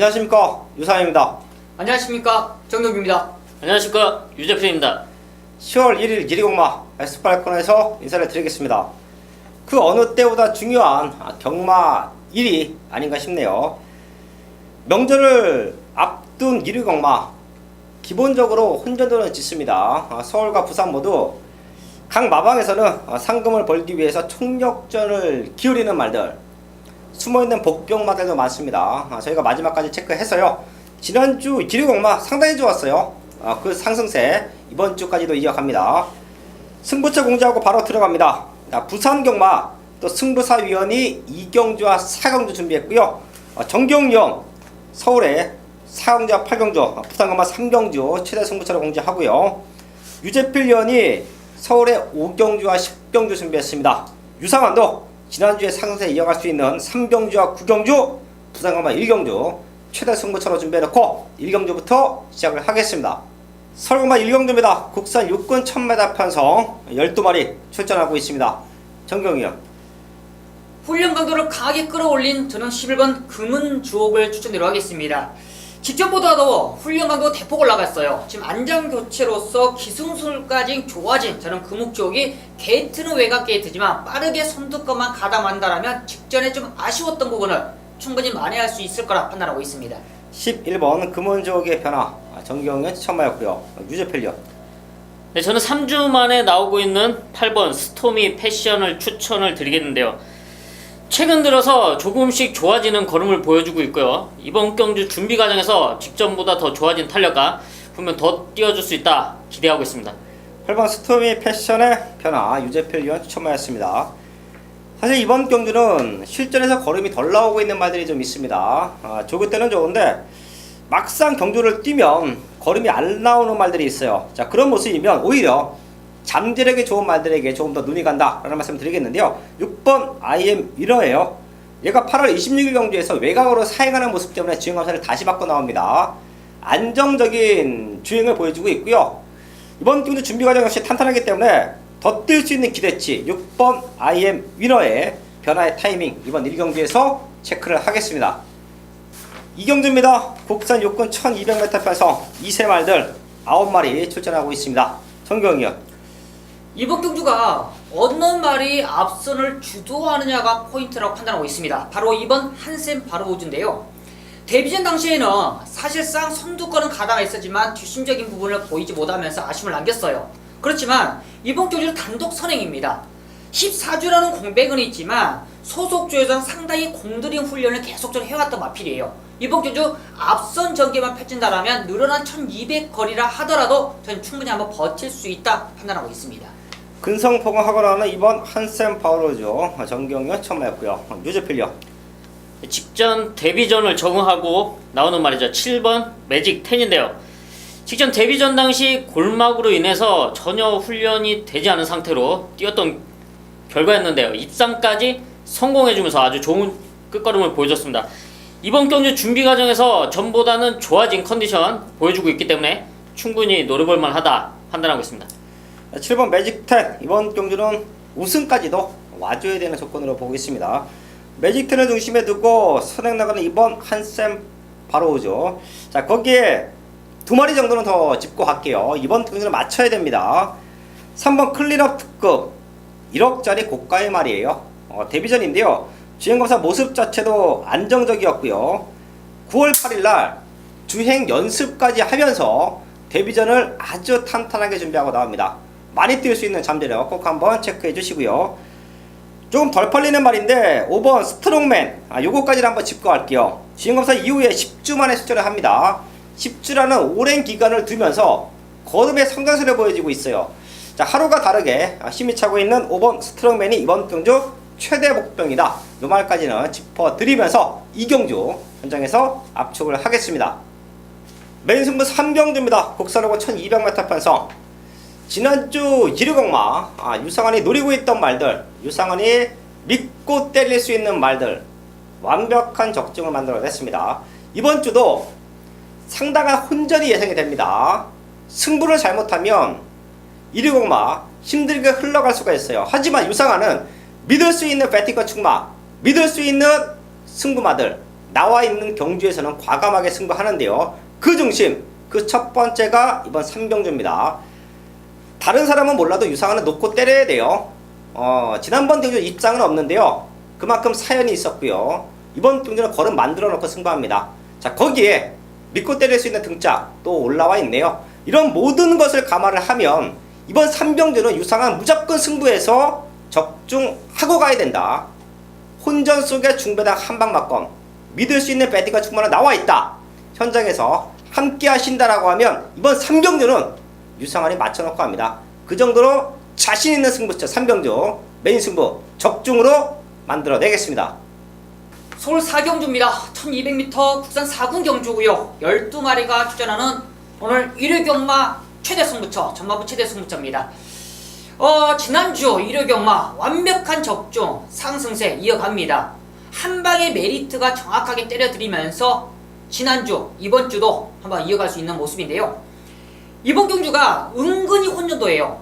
안녕하십니까, 유상입니다. 안녕하십니까, 정경규입니다. 안녕하십니까, 유재필입니다. 10월 1일 이리공마 S8 코너에서 인사를 드리겠습니다. 그 어느 때보다 중요한 경마 1위 아닌가 싶네요. 명절을 앞둔 1위 경마, 기본적으로 혼전도는 짙습니다. 서울과 부산 모두 각 마방에서는 상금을 벌기 위해서 총력전을 기울이는 말들, 숨어있는 복병마들도 많습니다. 저희가 마지막까지 체크해서요, 지난주 1위 경마 상당히 좋았어요. 그 상승세 이번 주까지도 이어갑니다. 승부처 공지하고 바로 들어갑니다. 부산 경마 또 승부사위원이 2경주와 4경주 준비했고요. 정경영 서울에 4경주와 8경주, 부산 경마 3경주 최대 승부처를 공지하고요. 유재필 위원이 서울에 5경주와 10경주 준비했습니다. 유상환도 지난주에 상승세 이어갈 수 있는 3경주와 9경주, 부산 경마 1경주 최대 승부처로 준비해놓고 1경주부터 시작을 하겠습니다. 서울경마 1경주입니다. 국산 육군 1000m 편성 12마리 출전하고 있습니다. 정경이요. 훈련 강도를 강하게 끌어올린 저는 11번 금은 주옥을 추천드리도록 하겠습니다. 직전보다도 훈련 강도가 대폭 올라갔어요. 지금 안장 교체로서 기승술까지 좋아진 저는 금옥 주옥이 게이트는 외곽 게이트지만 빠르게 선두권만 가담한다라면 직전에 좀 아쉬웠던 부분을 충분히 만회할 수 있을 거라 판단하고 있습니다. 11번 금은족의 변화, 정경은 천마였고요. 유재필요. 네, 저는 3주 만에 나오고 있는 8번 스토미 패션을 추천을 드리겠는데요. 최근 들어서 조금씩 좋아지는 걸음을 보여주고 있고요. 이번 경주 준비 과정에서 직전보다 더 좋아진 탄력과 분명 더 띄워줄 수 있다 기대하고 있습니다. 8번 스토미 패션의 변화, 유재필 위원 추천마였습니다. 사실 이번 경주는 실전에서 걸음이 덜 나오고 있는 말들이 좀 있습니다. 조그 때는 좋은데 막상 경주를 뛰면 걸음이 안 나오는 말들이 있어요. 자, 그런 모습이면 오히려 잠재력이 좋은 말들에게 조금 더 눈이 간다 라는 말씀 드리겠는데요. 6번 IM 위너예요. 얘가 8월 26일 경주에서 외곽으로 사행하는 모습 때문에 주행감사를 다시 바꿔 나옵니다. 안정적인 주행을 보여주고 있고요. 이번 경주 준비 과정 역시 탄탄하기 때문에 더 뛸 수 있는 기대치 6번 IM 위너의 변화의 타이밍 이번 1경주에서 체크를 하겠습니다. 2경주입니다. 국산 육군 1200m 편성 2세 말들 9마리 출전하고 있습니다. 정경이요. 이번 경주가 어느 말이 앞선을 주도하느냐가 포인트라고 판단하고 있습니다. 바로 이번 한샘 바로우즈인데요. 데뷔전 당시에는 사실상 선두권은 가담했었지만 뒷심적인 부분을 보이지 못하면서 아쉬움을 남겼어요. 그렇지만 이번 경주는 단독 선행입니다. 14주라는 공백은 있지만 소속주에서는 상당히 공들인 훈련을 계속적으로 해왔던 마필이에요. 이번 경주 앞선 전개만 펼친다라면 늘어난 1200거리라 하더라도 저는 충분히 한번 버틸 수 있다 판단하고 있습니다. 근성포강하거나는 이번 한샘 바로우즈 정경영 천마였고요. 유재필요. 직전 데뷔전을 적응하고 나오는 말이죠. 7번 매직 10인데요. 직전 데뷔전 당시 골막으로 인해서 전혀 훈련이 되지 않은 상태로 뛰었던 결과였는데요. 입상까지 성공해주면서 아주 좋은 끝걸음을 보여줬습니다. 이번 경주 준비 과정에서 전보다는 좋아진 컨디션 보여주고 있기 때문에 충분히 노려볼만 하다 판단하고 있습니다. 7번 매직 10 이번 경주는 우승까지도 와줘야 되는 조건으로 보고 있습니다. 매직 10을 중심에 두고 선행 나가는 이번 한샘 바로우즈, 자 거기에 2마리 정도는 더 짚고 갈게요. 이번 경주는 맞춰야 됩니다. 3번 클린업 특급 1억짜리 고가의 말이에요. 데뷔전인데요. 주행검사 모습 자체도 안정적이었고요. 9월 8일날 주행 연습까지 하면서 데뷔전을 아주 탄탄하게 준비하고 나옵니다. 많이 뛸 수 있는 잠재력 꼭 한번 체크해 주시고요. 조금 덜 팔리는 말인데 5번 스트롱맨, 요거까지는 한번 짚고 갈게요. 주행검사 이후에 10주 만에 출전을 합니다. 10주라는 오랜 기간을 두면서 걸음의 성장세를 보여주고 있어요. 자, 하루가 다르게 힘이 차고 있는 5번 스트롱맨이 이번 경주 최대 복병이다. 요 말까지는 짚어드리면서 2경주 현장에서 압축을 하겠습니다. 메인 승부 3경주입니다. 국산호고 1200m 편성. 지난주 1위 경마, 유상환이 노리고 있던 말들, 유상환이 믿고 때릴 수 있는 말들, 완벽한 적중을 만들어냈습니다. 이번 주도 상당한 혼전이 예상이 됩니다. 승부를 잘못하면 1위 경마 힘들게 흘러갈 수가 있어요. 하지만 유상환은 믿을 수 있는 배팅과 축마, 믿을 수 있는 승부마들, 나와 있는 경주에서는 과감하게 승부하는데요. 그 중심, 그 첫 번째가 이번 3경주입니다. 다른 사람은 몰라도 유상한은 놓고 때려야 돼요. 지난번 경주 입상은 없는데요. 그만큼 사연이 있었고요. 이번 경주는 걸음 만들어 놓고 승부합니다. 자, 거기에 믿고 때릴 수 있는 등짝 또 올라와 있네요. 이런 모든 것을 감안을 하면 이번 3경주는 유상한 무조건 승부에서 적중하고 가야 된다. 혼전 속에 중배당 한방 맞건 믿을 수 있는 배디가 충분히 나와 있다. 현장에서 함께 하신다라고 하면 이번 3경주는 유상한이 맞춰놓고 합니다. 그 정도로 자신 있는 승부처 3경주 메인 승부 적중으로 만들어내겠습니다. 서울 4경주입니다. 1200m 국산 4군 경주고요. 12마리가 출전하는 오늘 1회 경마 최대 승부처, 전마부 최대 승부처입니다. 지난주 1회 경마 완벽한 적중, 상승세 이어갑니다. 한 방의 메리트가 정확하게 때려드리면서 지난주, 이번 주도 한번 이어갈 수 있는 모습인데요. 이번 경주가 은근히 혼전도예요.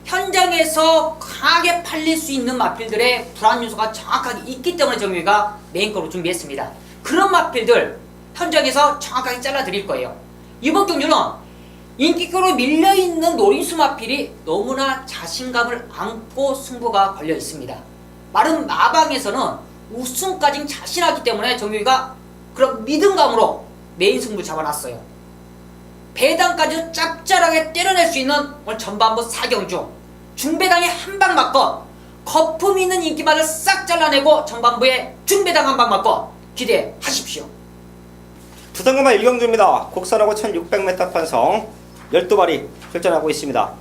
현장에서 강하게 팔릴 수 있는 마필들의 불안 요소가 정확하게 있기 때문에 정유가 메인거로 준비했습니다. 그런 마필들 현장에서 정확하게 잘라드릴 거예요. 이번 경주는 인기거로 밀려있는 노린수 마필이 너무나 자신감을 안고 승부가 걸려 있습니다. 마른 마방에서는 우승까지 자신하기 때문에 정유가 그런 믿음감으로 메인 승부 잡아놨어요. 배당까지 짭짤하게 때려낼 수 있는 오늘 전반부 4경주 중배당에 한방 맞건 거품 있는 인기만을 싹 잘라내고 전반부에 중배당 한방 맞건 기대하십시오. 부산검마 1경주입니다. 곡선하고 1600m 편성 12마리 출전하고 있습니다.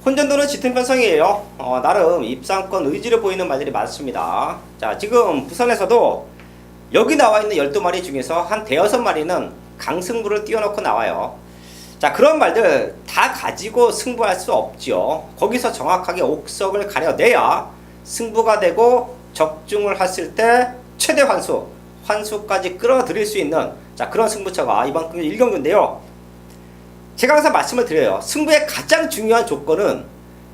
혼전도는 짙은 편성이에요. 나름 입상권 의지를 보이는 말들이 많습니다. 자, 지금 부산에서도 여기 나와 있는 12마리 중에서 한 대여섯 마리는 강승부를 띄워놓고 나와요. 자, 그런 말들 다 가지고 승부할 수 없죠. 거기서 정확하게 옥석을 가려내야 승부가 되고 적중을 했을 때 최대 환수까지 끌어들일 수 있는 자, 그런 승부처가 이번 1경주인데요. 제가 항상 말씀을 드려요. 승부의 가장 중요한 조건은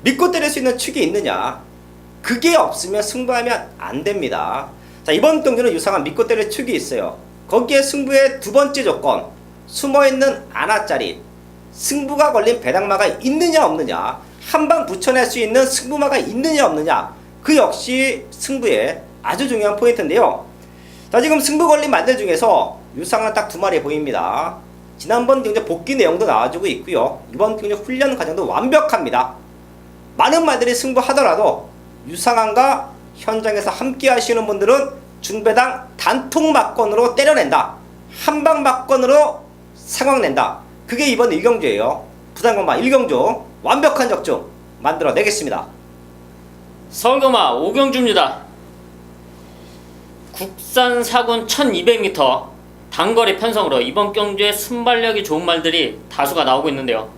믿고 때릴 수 있는 축이 있느냐. 그게 없으면 승부하면 안 됩니다. 자, 이번 경주는 유상한 믿고 때릴 축이 있어요. 거기에 승부의 두 번째 조건, 숨어있는 안아짜리, 승부가 걸린 배당마가 있느냐 없느냐, 한방 붙여낼 수 있는 승부마가 있느냐 없느냐, 그 역시 승부의 아주 중요한 포인트인데요. 자, 지금 승부 걸린 말들 중에서 유상한 딱 두 마리 보입니다. 지난번 경주 복귀 내용도 나와주고 있고요. 이번 경주 훈련 과정도 완벽합니다. 많은 말들이 승부하더라도 유상한과 현장에서 함께 하시는 분들은 중배당 단통 막건으로 때려낸다. 한방 막건으로 상황낸다. 그게 이번 1경주예요. 부산검마 1경주 완벽한 적중 만들어내겠습니다. 서울검마 5경주입니다. 국산 4군 1200m 단거리 편성으로 이번 경주에 순발력이 좋은 말들이 다수가 나오고 있는데요.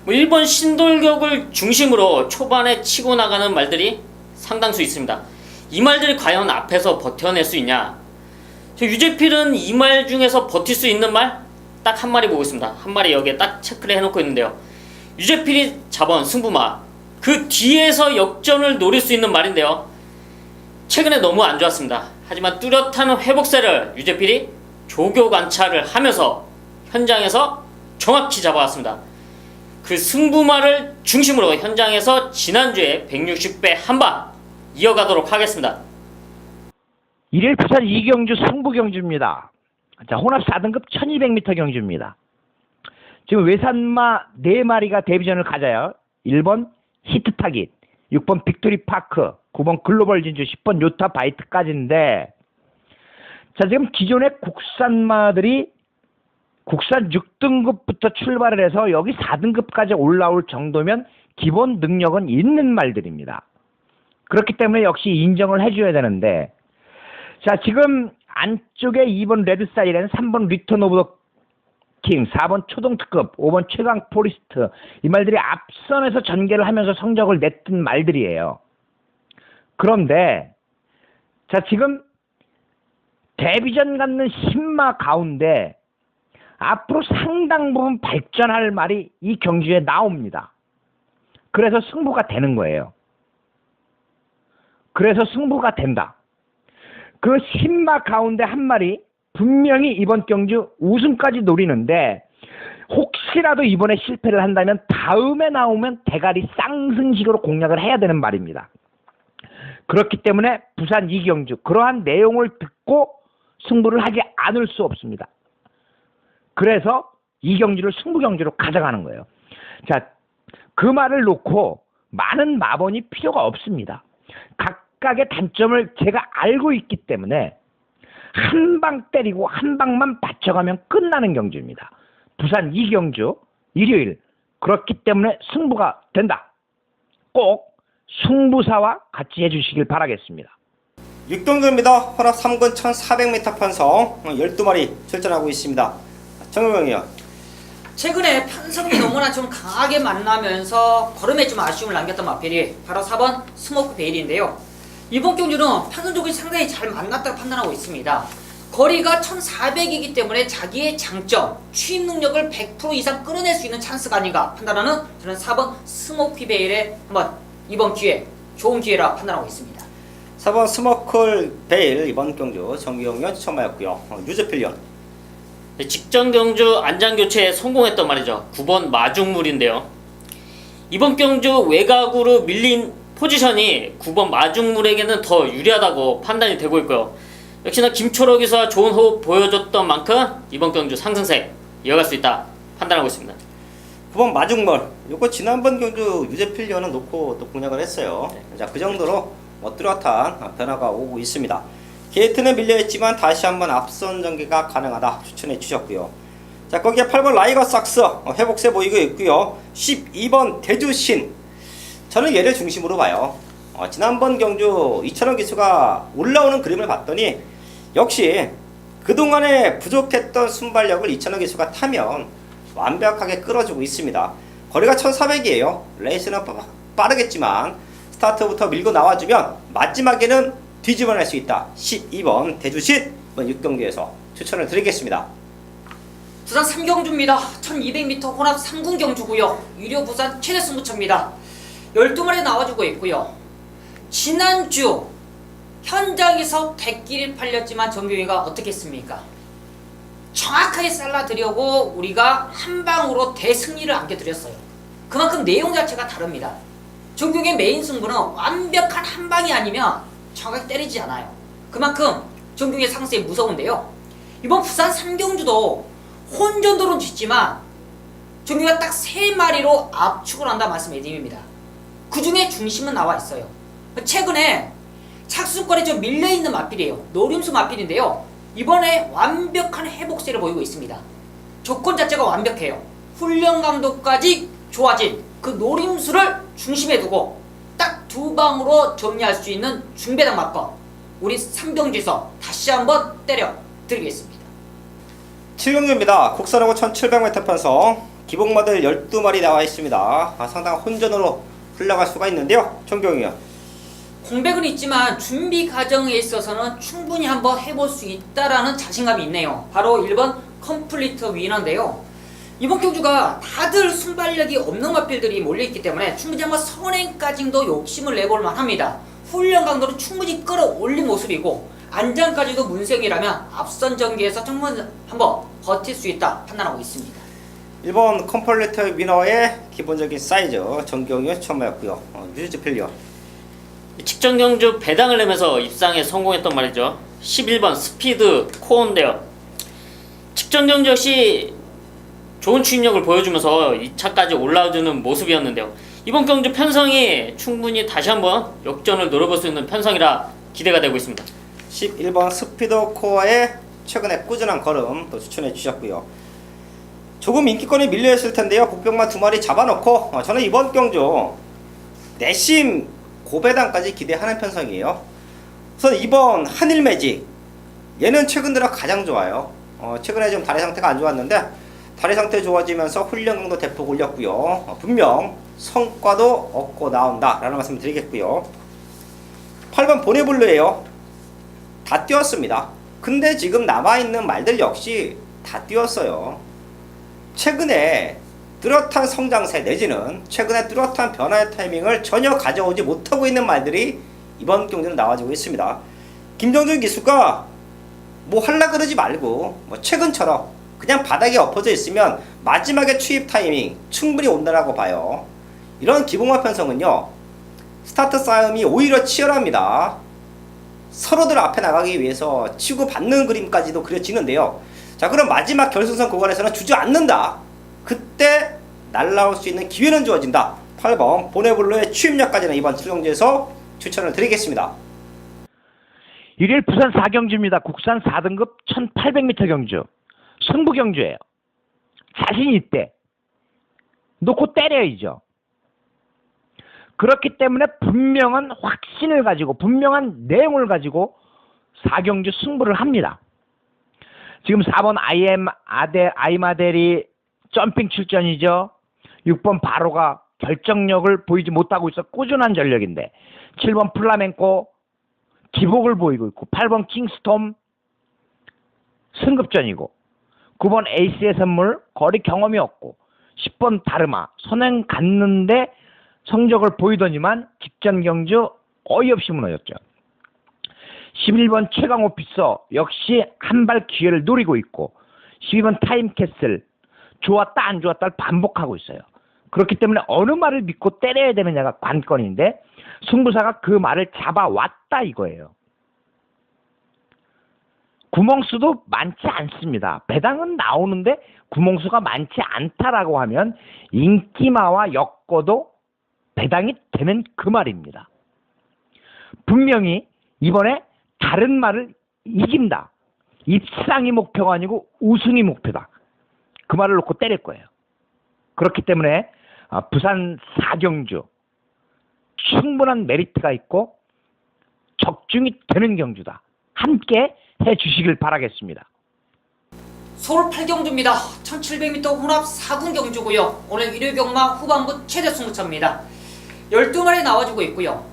일본 신돌격을 중심으로 초반에 치고 나가는 말들이 상당수 있습니다. 이 말들이 과연 앞에서 버텨낼 수 있냐? 저 유재필은 이 말 중에서 버틸 수 있는 말 딱 한 마리 보고 있습니다. 한 마리 여기에 딱 체크를 해놓고 있는데요. 유재필이 잡은 승부마, 그 뒤에서 역전을 노릴 수 있는 말인데요. 최근에 너무 안 좋았습니다. 하지만 뚜렷한 회복세를 유재필이 조교 관찰을 하면서 현장에서 정확히 잡아왔습니다. 그 승부마를 중심으로 현장에서 지난주에 160배 한방 이어가도록 하겠습니다. 1일 부산 2경주 승부경주입니다. 자, 혼합 4등급 1200m 경주입니다. 지금 외산마 4마리가 데뷔전을 가져요. 1번 히트타깃, 6번 빅토리파크, 9번 글로벌 진주, 10번 요타 바이트까지인데, 자, 지금 기존의 국산마들이 국산 6등급부터 출발을 해서 여기 4등급까지 올라올 정도면 기본 능력은 있는 말들입니다. 그렇기 때문에 역시 인정을 해줘야 되는데, 자, 지금 안쪽에 2번 레드사이렌, 3번 리턴 오브 더 킹, 4번 초동특급, 5번 최강 포리스트, 이 말들이 앞선에서 전개를 하면서 성적을 냈던 말들이에요. 그런데 자, 지금 데뷔전 갖는 신마 가운데 앞으로 상당 부분 발전할 말이 이 경주에 나옵니다. 그래서 승부가 되는 거예요. 그래서 승부가 된다. 그 10마 가운데 한 마리 분명히 이번 경주 우승까지 노리는데 혹시라도 이번에 실패를 한다면 다음에 나오면 대가리 쌍승식으로 공략을 해야 되는 말입니다. 그렇기 때문에 부산 이경주 그러한 내용을 듣고 승부를 하지 않을 수 없습니다. 그래서 이경주를 승부경주로 가져가는 거예요. 자, 그 말을 놓고 많은 마번이 필요가 없습니다. 각각의 단점을 제가 알고 있기 때문에 한 방 때리고 한 방만 받쳐가면 끝나는 경주입니다. 부산 이경주 일요일 그렇기 때문에 승부가 된다. 꼭 승부사와 같이 해주시길 바라겠습니다. 6경주입니다. 혼합 3군 1400m 편성 12마리 출전하고 있습니다. 정경이요. 최근에 편성이 너무나 좀 강하게 만나면서 걸음에 좀 아쉬움을 남겼던 마필이 바로 4번 스모크 베일인데요. 이번 경주는 편성적이 상당히 잘 만났다고 판단하고 있습니다. 거리가 1400이기 때문에 자기의 장점, 추임 능력을 100% 이상 끌어낼 수 있는 찬스가 아닌가 판단하는 저는 4번 스모크 베일의 한번 이번 기회, 좋은 기회라 판단하고 있습니다. 4번 스모클 베일 이번 경주 정기용련 추천하였고요. 유즈필리언. 직전 경주 안장 교체에 성공했던 말이죠. 9번 마중물인데요. 이번 경주 외곽으로 밀린 포지션이 9번 마중물에게는 더 유리하다고 판단이 되고 있고요. 역시나 김초록 기수와 좋은 호흡 보여줬던 만큼 이번 경주 상승세 이어갈 수 있다 판단하고 있습니다. 9번 마중물. 요거 지난번 경주 유즈필리언은 놓고 또 공략을 했어요. 자, 그 정도로 뚜렷한 변화가 오고 있습니다. 게이트는 밀려있지만 다시 한번 앞선 전개가 가능하다 추천해 주셨고요. 자, 거기에 8번 라이거 삭스 회복세 보이고 있고요. 12번 대주신. 저는 얘를 중심으로 봐요. 지난번 경주 이찬원 기수가 올라오는 그림을 봤더니 역시 그동안에 부족했던 순발력을 이찬원 기수가 타면 완벽하게 끌어주고 있습니다. 거리가 1400이에요. 레이스는 빠르겠지만 스타트부터 밀고 나와주면 마지막에는 뒤집어낼 수 있다. 12번 대주신 이번 6경기에서 추천을 드리겠습니다. 부산 3경주입니다. 1200m 혼합 3군 경주고요. 유료 부산 최대 승부처입니다. 12마리 나와주고 있고요. 지난주 현장에서 대끼리 팔렸지만 정규이가 어떻게 했습니까? 정확하게 잘라드려고 우리가 한 방으로 대승리를 안겨드렸어요. 그만큼 내용 자체가 다릅니다. 정규의 메인 승부는 완벽한 한 방이 아니면 정확하게 때리지 않아요. 그만큼 정규의 상승이 무서운데요. 이번 부산 3경주도 혼전도로는 쥐지만 정규가 딱 3마리로 압축을 한다 말씀드립니다. 그 중에 중심은 나와 있어요. 최근에 착수권에 좀 밀려있는 마필이에요. 노림수 마필인데요. 이번에 완벽한 회복세를 보이고 있습니다. 조건 자체가 완벽해요. 훈련 강도까지 좋아진 그 노림수를 중심에 두고 딱 두 방으로 정리할 수 있는 중배당 맞건 우리 3경주에서 다시 한번 때려 드리겠습니다. 7경주입니다. 국산하고 1700m 편성 기복 모델 12마리 나와 있습니다. 상당한 혼전으로 흘러갈 수가 있는데요. 정경이요. 공백은 있지만 준비 과정에 있어서는 충분히 한번 해볼 수 있다라는 자신감이 있네요. 바로 1번 컴플리트 위너인데요. 이번 경주가 다들 순발력이 없는 마필들이 몰려있기 때문에 충분히 한번 선행까지도 욕심을 내볼 만합니다. 훈련 강도를 충분히 끌어올린 모습이고 안장까지도 문생이라면 앞선 전기에서 정말 한번 버틸 수 있다 판단하고 있습니다. 1번 컴플리트 위너의 기본적인 사이즈 정경이 처음이었고요. 유즈필리언. 직전 경주 배당을 내면서 입상에 성공했던 말이죠. 11번 스피드 코어인데요. 직전 경주 역시 좋은 추임력을 보여주면서 2차까지 올라와주는 모습이었는데요. 이번 경주 편성이 충분히 다시 한번 역전을 노려볼 수 있는 편성이라 기대가 되고 있습니다. 11번 스피드 코어의 최근에 꾸준한 걸음 또 추천해 주셨고요. 조금 인기권이 밀려있을 텐데요. 복병만 2마리 잡아놓고 저는 이번 경주 내심 고배당까지 기대하는 편성이에요. 우선 2번 한일매직 얘는 최근 들어 가장 좋아요. 최근에 좀 다리 상태가 안 좋았는데 다리 상태 좋아지면서 훈련 강도 대폭 올렸고요. 분명 성과도 얻고 나온다 라는 말씀 드리겠고요. 8번 보네블루예요. 다 뛰었습니다. 근데 지금 남아있는 말들 역시 다 뛰었어요. 최근에 뚜렷한 성장세 내지는 최근에 뚜렷한 변화의 타이밍을 전혀 가져오지 못하고 있는 말들이 이번 경기는 나와지고 있습니다. 김정준 기수가 뭐 할라 그러지 말고 뭐 최근처럼 그냥 바닥에 엎어져 있으면 마지막에 추입 타이밍 충분히 온다라고 봐요. 이런 기봉화 편성은요, 스타트 싸움이 오히려 치열합니다. 서로들 앞에 나가기 위해서 치고받는 그림까지도 그려지는데요. 자, 그럼 마지막 결승선 구간에서는 주저앉는다. 그때 날라올 수 있는 기회는 주어진다. 8번 보네블루의 추입력까지는 이번 7경주에서 추천을 드리겠습니다. 일요일 부산 4경주입니다. 국산 4등급 1800m 경주. 승부 경주예요. 자신 있대. 놓고 때려야죠. 그렇기 때문에 분명한 확신을 가지고 분명한 내용을 가지고 4경주 승부를 합니다. 지금 4번 아이마델이 점핑 출전이죠. 6번 바로가 결정력을 보이지 못하고 있어 꾸준한 전력인데, 7번 플라멩코 기복을 보이고 있고, 8번 킹스톰 승급전이고, 9번 에이스의 선물 거리 경험이 없고, 10번 다르마 선행 갔는데 성적을 보이더니만 직전 경주 어이없이 무너졌죠. 11번 최강 오피서 역시 한 발 기회를 노리고 있고, 12번 타임캐슬 좋았다 안 좋았다를 반복하고 있어요. 그렇기 때문에 어느 말을 믿고 때려야 되느냐가 관건인데, 승부사가 그 말을 잡아왔다 이거예요. 구멍수도 많지 않습니다. 배당은 나오는데 구멍수가 많지 않다라고 하면 인기마와 엮어도 배당이 되는 그 말입니다. 분명히 이번에 다른 말을 이긴다. 입상이 목표가 아니고 우승이 목표다. 그 말을 놓고 때릴 거예요. 그렇기 때문에 부산 4경주 충분한 메리트가 있고 적중이 되는 경주다. 함께 해주시길 바라겠습니다. 서울 8경주입니다. 1700m 혼합 4군 경주고요. 오늘 일요 경마 후반부 최대 승부차입니다. 12마리 나와주고 있고요.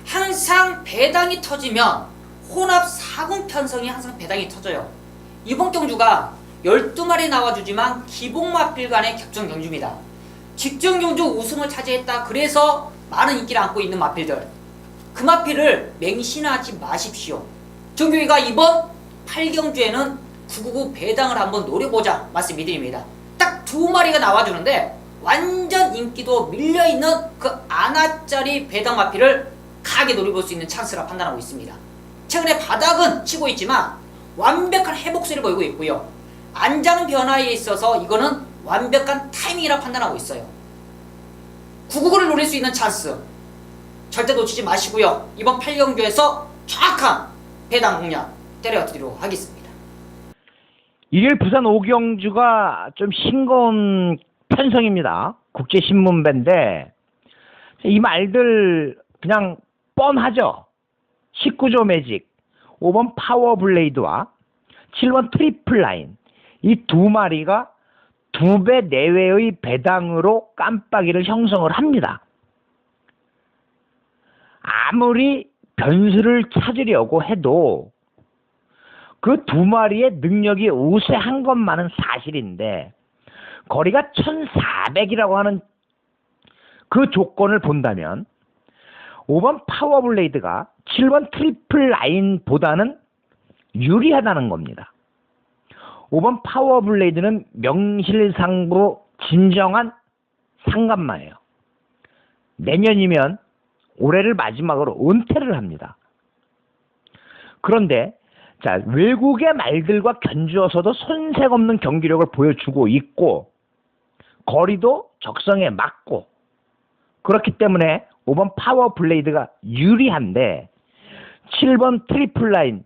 항상 배당이 터지면 혼합 4군 편성이 항상 배당이 터져요. 이번 경주가 12마리 나와주지만 기복마필 간의 격전 경주입니다. 직전 경주 우승을 차지했다. 그래서 많은 인기를 안고 있는 마필들, 그 마필을 맹신하지 마십시오. 정규이가 이번 8경주에는 999 배당을 한번 노려보자 말씀드립니다. 딱 2마리가 나와주는데 완전 인기도 밀려있는 그 아나짜리 배당 마필을 강하게 노려볼 수 있는 찬스라 판단하고 있습니다. 최근에 바닥은 치고 있지만 완벽한 회복세를 보이고 있고요. 안장 변화에 있어서 이거는 완벽한 타이밍이라 판단하고 있어요. 999를 노릴 수 있는 찬스 절대 놓치지 마시고요. 이번 8경주에서 정확한 배당 공략 때려드리도록 하겠습니다. 일요일 부산 5경주가 좀 싱거운 편성입니다. 국제신문배인데 이 말들 그냥 뻔하죠. 19조 매직, 5번 파워블레이드와 7번 트리플라인, 이 두 마리가 2배 내외의 배당으로 깜빡이를 형성을 합니다. 아무리 변수를 찾으려고 해도 그 두 마리의 능력이 우세한 것만은 사실인데, 거리가 1400이라고 하는 그 조건을 본다면 5번 파워블레이드가 7번 트리플 라인보다는 유리하다는 겁니다. 5번 파워블레이드는 명실상부 진정한 상간마예요. 내년이면 올해를 마지막으로 은퇴를 합니다. 그런데 자, 외국의 말들과 견주어서도 손색 없는 경기력을 보여주고 있고, 거리도 적성에 맞고, 그렇기 때문에 5번 파워블레이드가 유리한데 7번 트리플라인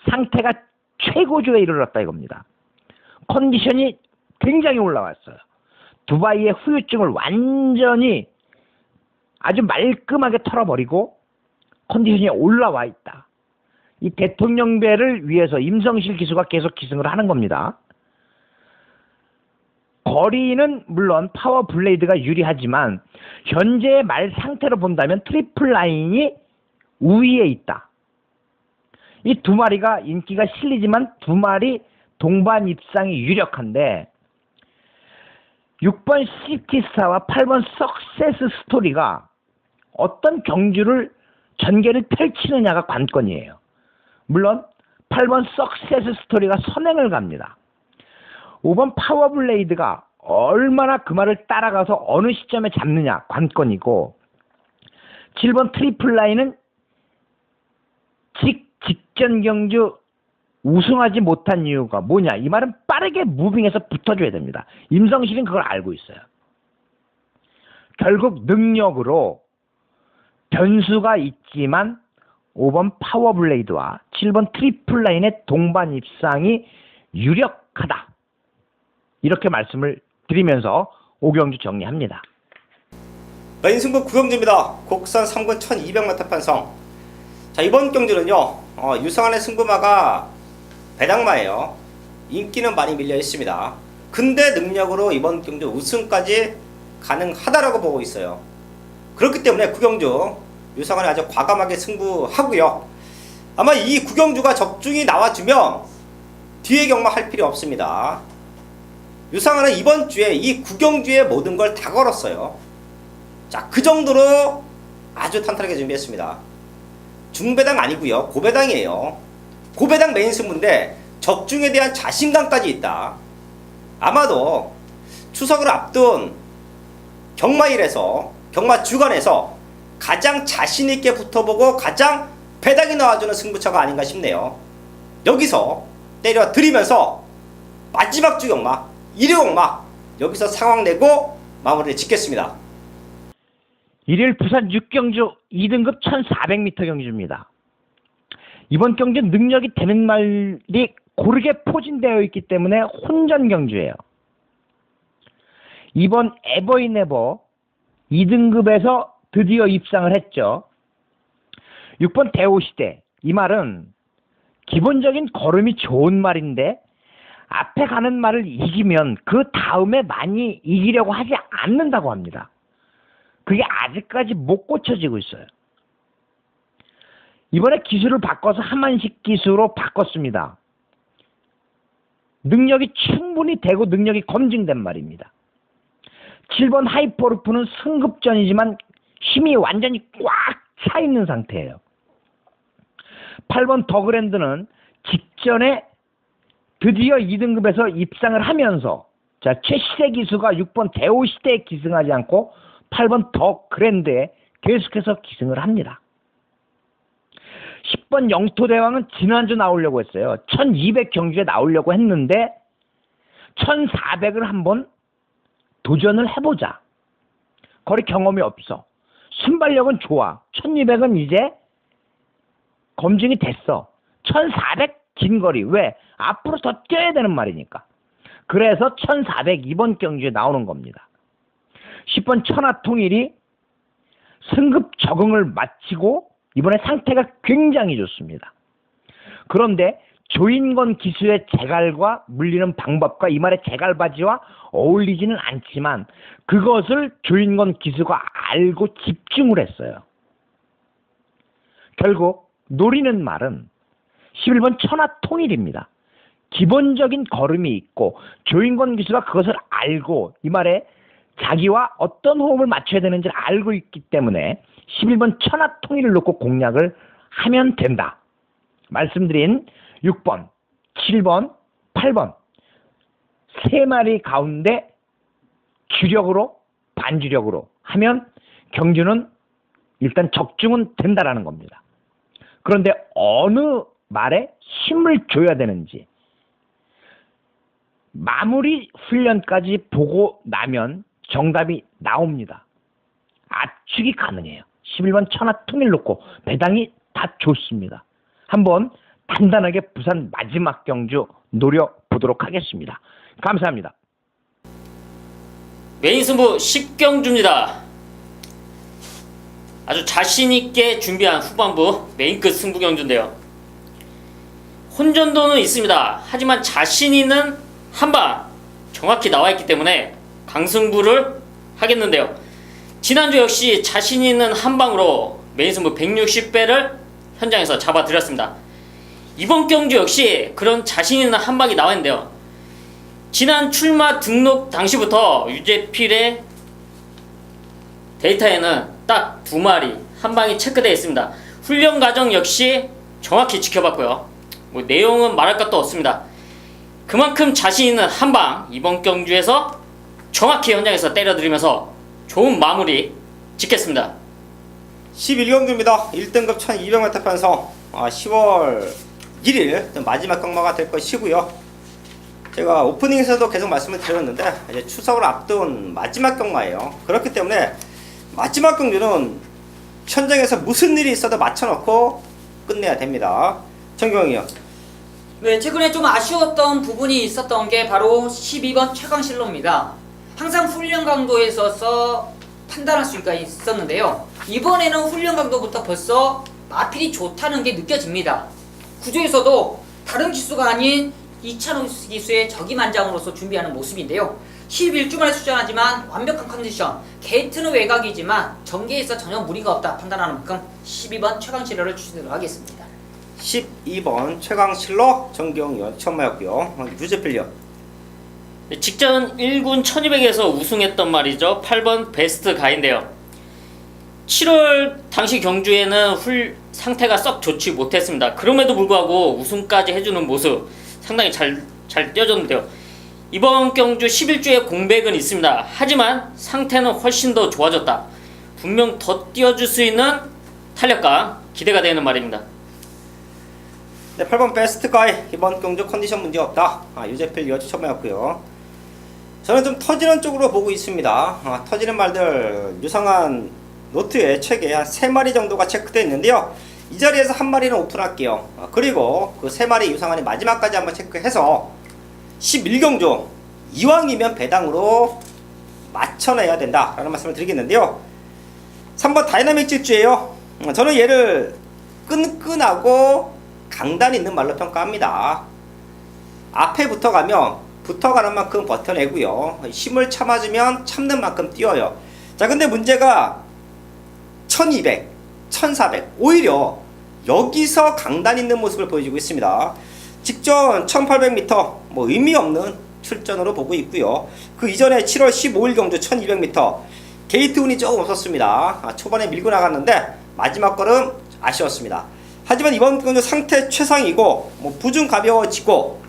상태가 최고조에 이르렀다 이겁니다. 컨디션이 굉장히 올라왔어요. 두바이의 후유증을 완전히 아주 말끔하게 털어버리고 컨디션이 올라와 있다. 이 대통령배를 위해서 임성실 기수가 계속 기승을 하는 겁니다. 거리는 물론 파워블레이드가 유리하지만 현재의 말 상태로 본다면 트리플 라인이 우위에 있다. 이 두 마리가 인기가 실리지만 두 마리 동반 입상이 유력한데 6번 시티스타와 8번 석세스 스토리가 어떤 경주를 전개를 펼치느냐가 관건이에요. 물론 8번 석세스 스토리가 선행을 갑니다. 5번 파워블레이드가 얼마나 그 말을 따라가서 어느 시점에 잡느냐 관건이고, 7번 트리플라인은 직전 경주 우승하지 못한 이유가 뭐냐, 이 말은 빠르게 무빙해서 붙어줘야 됩니다. 임성실은 그걸 알고 있어요. 결국 능력으로 변수가 있지만 5번 파워블레이드와 7번 트리플라인의 동반 입상이 유력하다, 이렇게 말씀을 드리면서 5경주 정리합니다. 메인 승부 9경주입니다. 곡선 3군 1200m 편성. 자, 이번 경주는요, 유성환의 승부마가 배당마예요. 인기는 많이 밀려 있습니다. 근데 능력으로 이번 경주 우승까지 가능하다라고 보고 있어요. 그렇기 때문에 9경주 유성환이 아주 과감하게 승부하고요. 아마 이 9경주가 적중이 나와주면 뒤에 경마할 필요 없습니다. 유성환은 이번 주에 이 9경주의 모든 걸 다 걸었어요. 자, 그 정도로 아주 탄탄하게 준비했습니다. 중배당 아니고요, 고배당이에요. 고배당 메인 승부인데 적중에 대한 자신감까지 있다. 아마도 추석을 앞둔 경마일에서, 경마 주간에서 가장 자신있게 붙어보고 가장 배당이 나와주는 승부처가 아닌가 싶네요. 여기서 때려드리면서 마지막 주 경마 1위 경마 여기서 상황 내고 마무리를 짓겠습니다. 일요일 부산 6경주 2등급 1400m 경주입니다. 이번 경주 능력이 되는 말이 고르게 포진되어 있기 때문에 혼전 경주예요. 이번 에버이네버 2등급에서 드디어 입상을 했죠. 6번 대오시대, 이 말은 기본적인 걸음이 좋은 말인데 앞에 가는 말을 이기면 그 다음에 많이 이기려고 하지 않는다고 합니다. 그게 아직까지 못 고쳐지고 있어요. 이번에 기술을 바꿔서 하만식 기술로 바꿨습니다. 능력이 충분히 되고 능력이 검증된 말입니다. 7번 하이퍼루프는 승급전이지만 힘이 완전히 꽉 차 있는 상태예요. 8번 더그랜드는 직전에 드디어 2등급에서 입상을 하면서, 자, 최시대 기수가 6번 대오시대에 기승하지 않고 8번 더그랜드에 계속해서 기승을 합니다. 10번 영토대왕은 지난주 나오려고 했어요. 1200 경주에 나오려고 했는데 1400을 한번 도전을 해보자. 거리 경험이 없어. 순발력은 좋아. 1200은 이제 검증이 됐어. 1400 긴거리. 왜? 앞으로 더 뛰어야 되는 말이니까. 그래서 1400 이번 경주에 나오는 겁니다. 10번 천하통일이 승급 적응을 마치고 이번에 상태가 굉장히 좋습니다. 그런데 조인건 기수의 제갈과 물리는 방법과 이 말의 제갈바지와 어울리지는 않지만 그것을 조인건 기수가 알고 집중을 했어요. 결국 노리는 말은 11번 천하통일입니다. 기본적인 걸음이 있고 조인건 기수가 그것을 알고 이 말에 자기와 어떤 호흡을 맞춰야 되는지를 알고 있기 때문에 11번 천하통일을 놓고 공략을 하면 된다. 말씀드린 6번, 7번, 8번 세 마리 가운데 주력으로 반주력으로 하면 경주는 일단 적중은 된다라는 겁니다. 그런데 어느 말에 힘을 줘야 되는지 마무리 훈련까지 보고 나면 정답이 나옵니다. 압축이 가능해요. 11번 천하통일 놓고 배당이 다 좋습니다. 한번 단단하게 부산 마지막 경주 노려보도록 하겠습니다. 감사합니다. 메인 승부 10경주입니다. 아주 자신있게 준비한 후반부 메인끝 승부 경주인데요. 혼전도는 있습니다. 하지만 자신있는 한방 정확히 나와있기 때문에 강승부를 하겠는데요. 지난주 역시 자신있는 한방으로 메인 승부 160배를 현장에서 잡아드렸습니다. 이번 경주 역시 그런 자신있는 한방이 나와있는데요. 지난 출마 등록 당시부터 유재필의 데이터에는 딱 2마리 한방이 체크되어 있습니다. 훈련 과정 역시 정확히 지켜봤고요. 뭐 내용은 말할 것도 없습니다. 그만큼 자신 있는 한방 이번 경주에서 정확히 현장에서 때려드리면서 좋은 마무리 짓겠습니다. 11경주입니다. 1등급 1200m 편성 10월 1일 마지막 경마가 될 것이고요. 제가 오프닝에서도 계속 말씀을 드렸는데 이제 추석을 앞둔 마지막 경마예요. 그렇기 때문에 마지막 경주는 현장에서 무슨 일이 있어도 맞춰놓고 끝내야 됩니다. 정경이요. 네, 최근에 좀 아쉬웠던 부분이 있었던 게 바로 12번 최강실로입니다. 항상 훈련 강도에 있어서 판단할 수가 있었는데요. 이번에는 훈련 강도부터 벌써 마필이 좋다는 게 느껴집니다. 구조에서도 다른 기수가 아닌 이찬호 기수의 적임한장으로서 준비하는 모습인데요. 11주 만에 출전하지만 완벽한 컨디션, 게이트는 외곽이지만 전개에서 전혀 무리가 없다 판단하는 만큼 12번 최강실로를 추천하도록 하겠습니다. 12번 최강실로 정경이요. 천마였고요. 유재필요. 직전 1군 1200에서 우승했던 말이죠. 8번 베스트 가인데요. 7월 당시 경주에는 상태가 썩 좋지 못했습니다. 그럼에도 불구하고 우승까지 해주는 모습 상당히 잘 뛰어줬는데요. 이번 경주 11주에 공백은 있습니다. 하지만 상태는 훨씬 더 좋아졌다. 분명 더 뛰어줄 수 있는 탄력감 기대가 되는 말입니다. 네, 8번 베스트 가이 이번 경주 컨디션 문제없다. 유재필 여주 천마였고요. 저는 좀 터지는 쪽으로 보고 있습니다. 터지는 말들 유상한 노트에 책에 한 3마리 정도가 체크되어 있는데요. 이 자리에서 한 마리는 오픈할게요. 그리고 그 3마리 유상한이 마지막까지 한번 체크해서 11경주 이왕이면 배당으로 맞춰내야 된다 라는 말씀을 드리겠는데요. 3번 다이나믹 질주예요. 저는 얘를 끈끈하고 강단 있는 말로 평가합니다. 앞에 붙어가면 붙어가는 만큼 버텨내고요. 힘을 참아주면 참는 만큼 뛰어요. 자, 근데 문제가 1200, 1400 오히려 여기서 강단 있는 모습을 보여주고 있습니다. 직전 1800m 뭐 의미 없는 출전으로 보고 있고요. 그 이전에 7월 15일 경주 1200m 게이트 운이 조금 없었습니다. 초반에 밀고 나갔는데 마지막 걸음 아쉬웠습니다. 하지만 이번 경주 상태 최상이고 뭐 부중 가벼워지고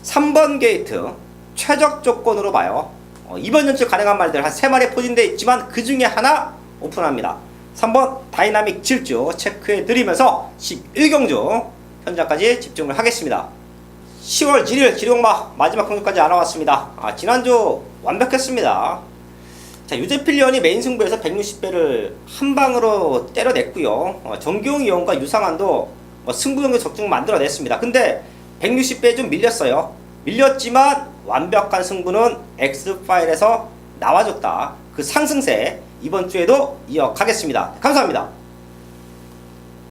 3번 게이트 최적 조건으로 봐요. 이번 연출 가능한 말들 한 3마리 포진되어 있지만 그 중에 하나 오픈합니다. 3번 다이나믹 질주 체크해 드리면서 11경주 현장까지 집중을 하겠습니다. 10월 1일 기룡마 마지막 경주까지 알아왔습니다. 지난주 완벽했습니다. 자, 유재필련이 메인 승부에서 160배를 한 방으로 때려냈고요. 정기용 이원과 유상한도 승부 경기 적중 만들어냈습니다. 근데 160배에 좀 밀렸어요. 밀렸지만 완벽한 승부는 X파일에서 나와줬다. 그 상승세 이번 주에도 이어가겠습니다. 감사합니다.